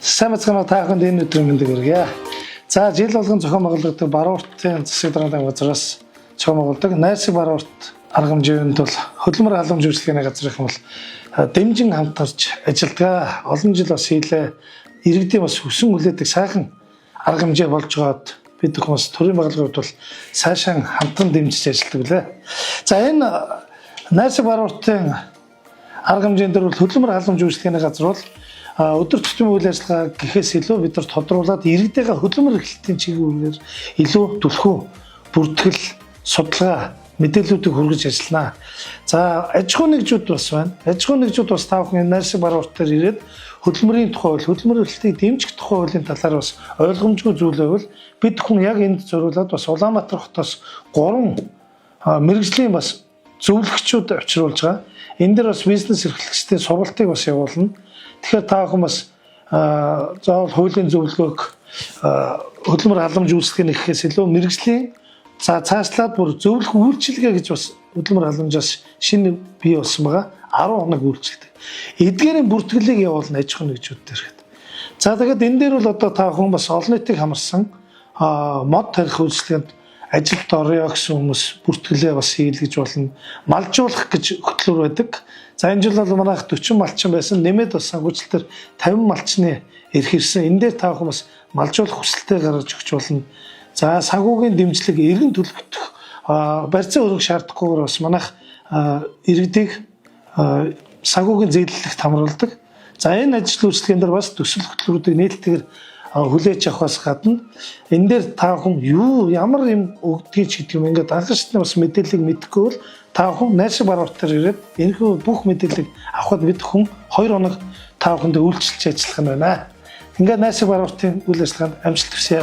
Сайн мэцгэн та бүхэнд энэ өдрийн мэндийг хүргье. За жил болгон зохион байгуулагддаг Барууртын засаг даргын газраас зохион байгуулдаг найрсаг Баруурт арга хэмжээнд бол хөдөлмөр халамж үйлчлэгээний газар их бол дэмжин хамтарч ажилладаг. Олон жил бас хийлээ иргэдийн бас хүсэн хүлээдэг сайхан арга хэмжээ болж байгаад бид хүмүүс төрийн байгууллагын хувьд бол сайшаан хамтран дэмжиж ажилладаг билээ. За энэ найрсаг Барууртын арга хэмжээнд бол хөдөлмөр халамж үйлчлэгээний газар бол өдөр тутмын үйл ажиллагаа гэхээс илүү бид нар тодруулаад иргэдийн хөдөлмөр эрхлэлтийн чиглэлээр илүү түлхүү бүртгэл судалгаа мэдээллүүдийг хүргэж ажиллана. За аж ахуйн нэгжүүд бас байна. Аж ахуйн нэгжүүд бас та бүхэн найрсаг Барууртаар ирээд хөдөлмөрийн тухай хөдөлмөр эрхлэлтийг дэмжих тухай хуулийн талаар бас ойлгомжгүй зүйлээвэл бид хүн яг энд зориулаад бас Улаанбаатар хотоос 3 мэргэжлийн бас зөвлөгчүүд авчруулж байгаа. Энэ дээр бас бизнес эрхлэгчдийн сургалтыг бас явуулна. Тэгэхээр та бүхэн бас заавал хуулийн зөвлөгөөг хөдөлмөр халамж үйлчлэгээний гэхээс илүү мэргэжлийн цаашлаад бүр зөвлөх үйлчилгээ гэж бас хөдөлмөр халамжаас шинэ бий болсон байгаа 10 хоног үйлчилдэг. Эдгээрийн бүртгэлийг явуулна аж ахуйн нэгжүүд дээр хэд. За тэгээд энэ дээр бол одоо та бүхэн бас олон нийтийг хамарсан мод тарих үйлчлэгэнд ажилд орё гэсэн хүмүүс бүртгэлээ бас хийлгэж болно. Малжуулах гэж хөтлөр байдаг. За энэ жил бол манайх 40 малчин байсан. Нэмээд бас санхүүжилт төр 50 малчны эрх ирсэн. Энэ дээр та бүхэн бас малжуулах хүсэлтээ гаргаж өгч болно. За санхүүгийн дэмжлэг эргэн төлөвлөлт барьцаа өргөх шаардахгүйгээр бас манайх иргэдийг санхүүгийн зээлэлт хамруулдаг. За энэ ажил үйлчлэгээн дээр бас төсөл хөтөлбөрүүдийг нээлттэйгээр хүлээж авахаас гадна энэ дээр та бүхэн ямар юм өгдгийг ч гэдэг юм ингээд анхаарчны бас мэдээллийг мэдэхгүй бол та бүхэн найрсаг Барууртаар ирээд энэхүү бүх мэдээллийг авахд бид хүн 2 хоног та бүхэндээ үйлчилж ажиллах нь байна. Ингээд найрсаг Барууртын үйл ажиллагаанд амжилт хүсье.